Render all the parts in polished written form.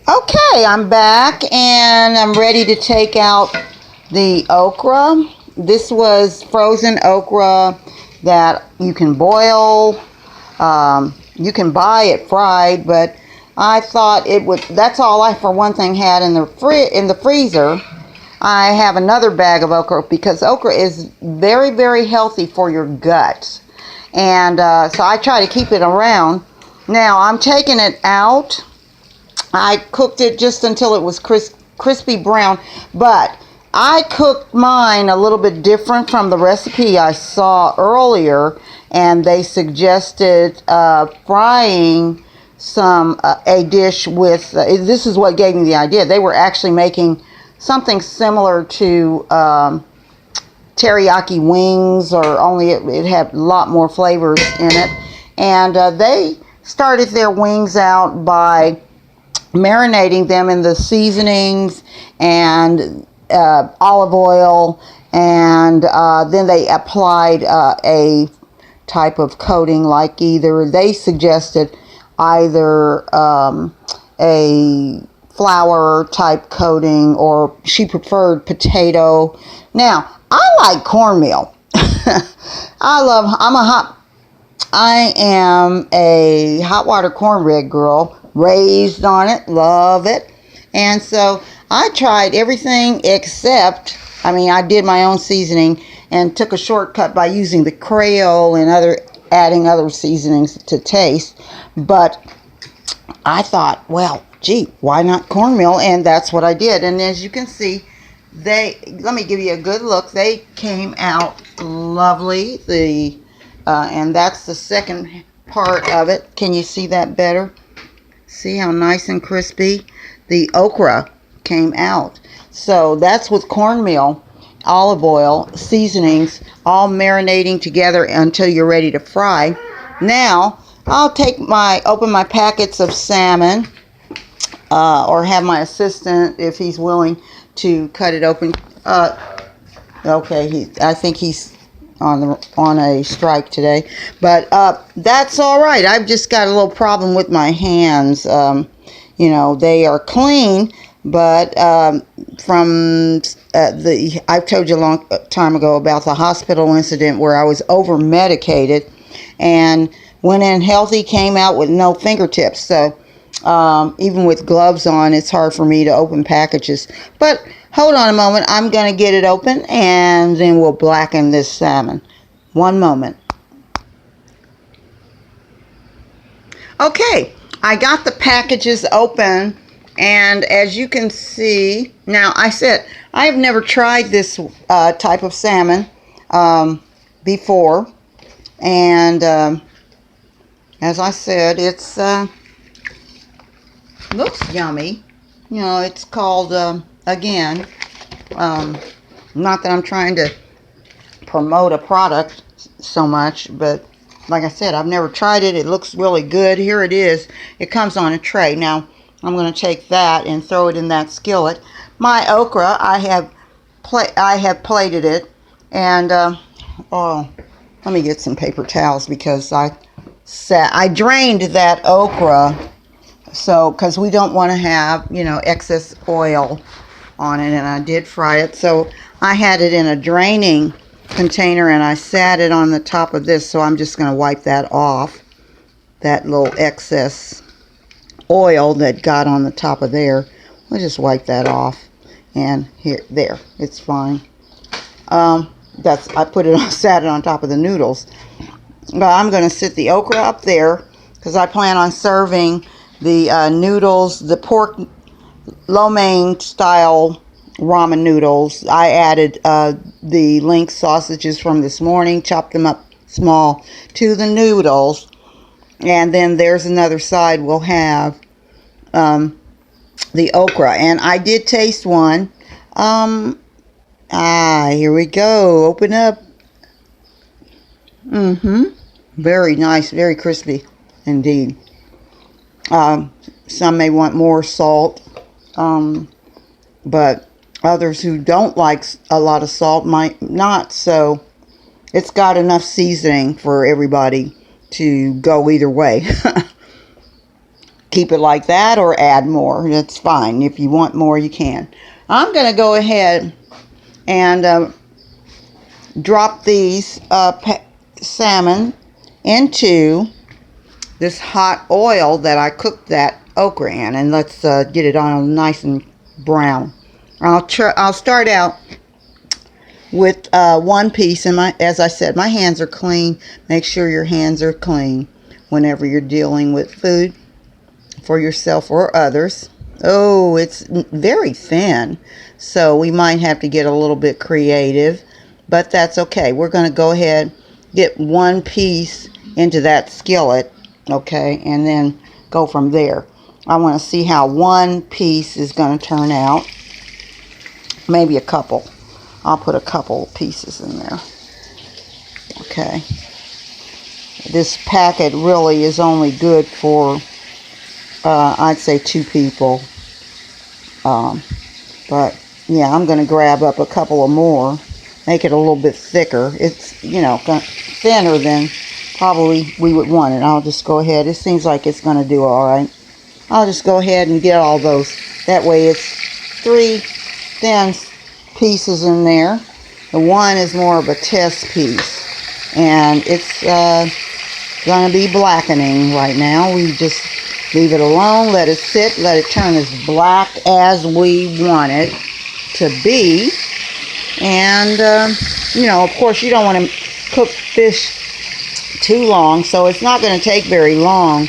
Okay, I'm back and I'm ready to take out the okra. This was frozen okra that you can boil. You can buy it fried, but I thought it would. That's all I, for one thing, had in the freezer. I have another bag of okra because okra is very, very healthy for your gut, and so I try to keep it around. Now I'm taking it out. I cooked it just until it was crispy brown, but I cooked mine a little bit different from the recipe I saw earlier, and they suggested frying a dish with, this is what gave me the idea. They were actually making something similar to teriyaki wings, or only it had a lot more flavors in it. And they started their wings out by marinating them in the seasonings and olive oil, and then they applied a type of coating, like either they suggested either a flour type coating, or she preferred potato. Now I like cornmeal. I am a hot water cornbread girl, raised on it, love it. And so I tried everything except, I did my own seasoning and took a shortcut by using the Creole and adding other seasonings to taste. But I thought, well, gee, why not cornmeal? And that's what I did. And as you can see, let me give you a good look. They came out lovely. And that's the second part of it. Can you see that better? See how nice and crispy the okra came out. So that's with cornmeal, olive oil, seasonings, all marinating together until you're ready to fry. Now I'll open my packets of salmon, or have my assistant, if he's willing, to cut it open. Okay, I think he's on a strike today, but that's all right. I've just got a little problem with my hands. They are clean, but I've told you a long time ago about the hospital incident where I was over medicated and went in healthy, came out with no fingertips. So even with gloves on, it's hard for me to open packages. But hold on a moment. I'm going to get it open, and then we'll blacken this salmon. One moment. Okay, I got the packages open, and as you can see, now I said I've never tried this type of salmon before, and as I said, it's looks yummy. It's called again, not that I'm trying to promote a product so much, but like I said, I've never tried it. It looks really good. Here it is. It comes on a tray. Now I'm going to take that and throw it in that skillet. My okra, I have plated it, and let me get some paper towels because I drained that okra, so because we don't want to have excess oil on it, and I did fry it, so I had it in a draining container and I sat it on the top of this. So I'm just going to wipe that off, that little excess oil that got on the top of there. We'll just wipe that off, and there, it's fine. I sat it on top of the noodles, but I'm going to sit the okra up there because I plan on serving the noodles, the pork lo mein style ramen noodles. I added the link sausages from this morning, chopped them up small, to the noodles, and then there's another side we'll have the okra. And I did taste one. Here we go. Open up. Very nice, very crispy indeed. Some may want more salt, but others who don't like a lot of salt might not. So it's got enough seasoning for everybody to go either way. keep it like that or add more. That's fine. If you want more, you can. I'm going to go ahead and drop these salmon into this hot oil that I cooked that okra in, and let's get it on nice and brown. I'll start out with one piece, and as I said, my hands are clean. Make sure your hands are clean whenever you're dealing with food for yourself or others. Oh, it's very thin, so we might have to get a little bit creative, but that's okay. We're going to go ahead, get one piece into that skillet, okay, and then go from there. I want to see how one piece is going to turn out. Maybe a couple. I'll put a couple pieces in there. Okay. This packet really is only good for, I'd say 2 people. But, yeah, I'm going to grab up a couple of more. Make it a little bit thicker. It's, you know, thinner than probably we would want it. I'll just go ahead. It seems like it's going to do all right. I'll just go ahead and get all those. That way it's 3 thin pieces in there. The one is more of a test piece, and it's going to be blackening right now. We just leave it alone, let it sit, let it turn as black as we want it to be. And you know, of course, you don't want to cook fish too long, so it's not going to take very long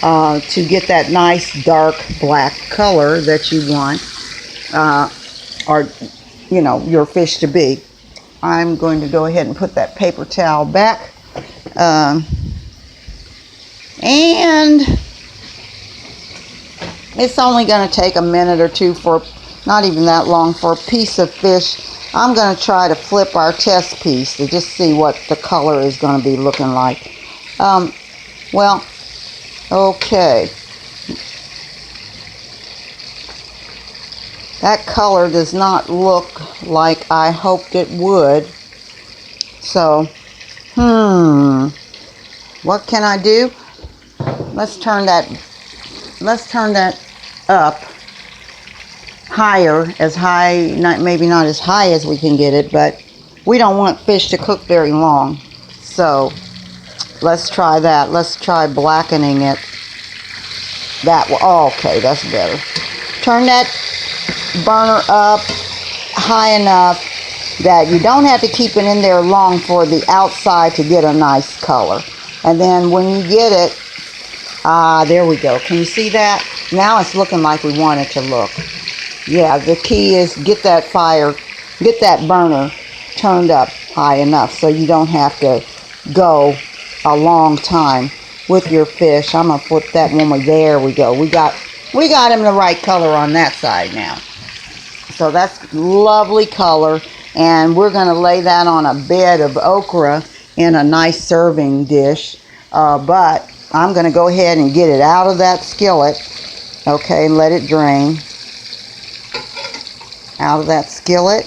to get that nice dark black color that you want, or you know, your fish to be. I'm going to go ahead and put that paper towel back, and it's only going to take a minute or 2 for, not even that long, for a piece of fish. I'm going to try to flip our test piece to just see what the color is going to be looking like. Well, okay. That color does not look like I hoped it would. So, what can I do? Let's turn that up higher, as high, maybe not as high as we can get it, but we don't want fish to cook very long. So, let's try that. Let's try blackening it. Okay, that's better. Turn that burner up high enough that you don't have to keep it in there long for the outside to get a nice color. And then when you get it, there we go. Can you see that? Now it's looking like we want it to look. Yeah, the key is get that burner turned up high enough so you don't have to go a long time with your fish. I'm going to put that one. There we go. We got him the right color on that side now. So that's lovely color, and we're going to lay that on a bed of okra in a nice serving dish. But I'm going to go ahead and get it out of that skillet, okay, and let it drain out of that skillet.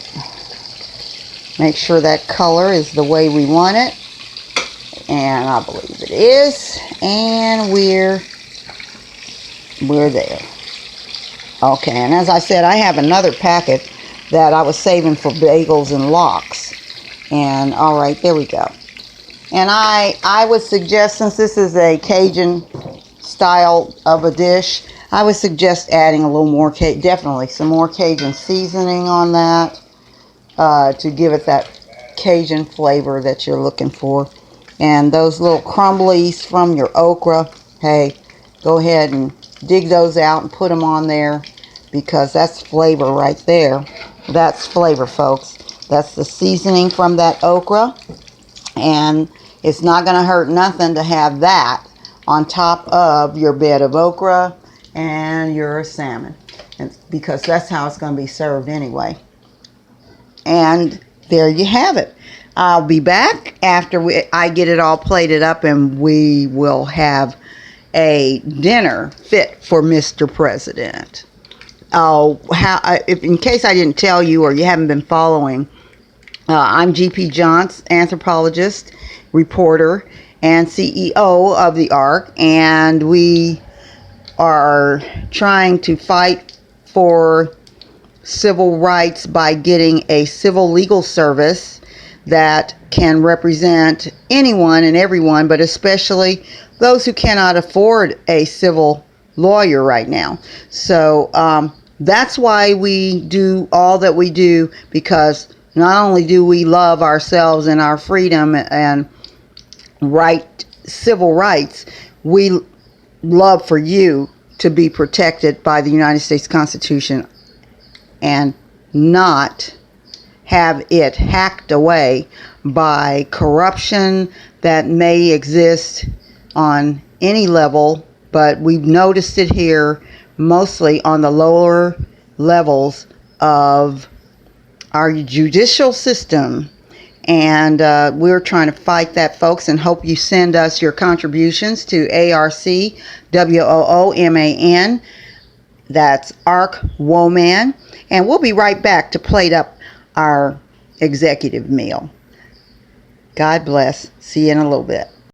Make sure that color is the way we want it, and I believe it is, and we're there. Okay, and as I said, I have another packet that I was saving for bagels and lox. And all right, there we go. And I would suggest, since this is a Cajun style of a dish, I would suggest adding a little more, definitely some more Cajun seasoning on that to give it that Cajun flavor that you're looking for. And those little crumblies from your okra, hey, go ahead and dig those out and put them on there, because that's flavor right there. That's flavor, folks. That's the seasoning from that okra, and it's not going to hurt nothing to have that on top of your bed of okra and your salmon, because that's how it's going to be served anyway. And there you have it. I'll be back after I get it all plated up, and we will have a dinner fit for Mr. President. In case I didn't tell you or you haven't been following, I'm G.P. Jontz, anthropologist, reporter, and CEO of the ARC, and we are trying to fight for civil rights by getting a civil legal service that can represent anyone and everyone, but especially those who cannot afford a civil lawyer right now. So that's why we do all that we do, because not only do we love ourselves and our freedom and civil rights, we love for you to be protected by the United States Constitution and not have it hacked away by corruption that may exist on any level, but we've noticed it here mostly on the lower levels of our judicial system. And we're trying to fight that, folks, and hope you send us your contributions to ARCWOOMAN. That's ARC Woman. And we'll be right back to plate up our executive meal. God bless. See you in a little bit.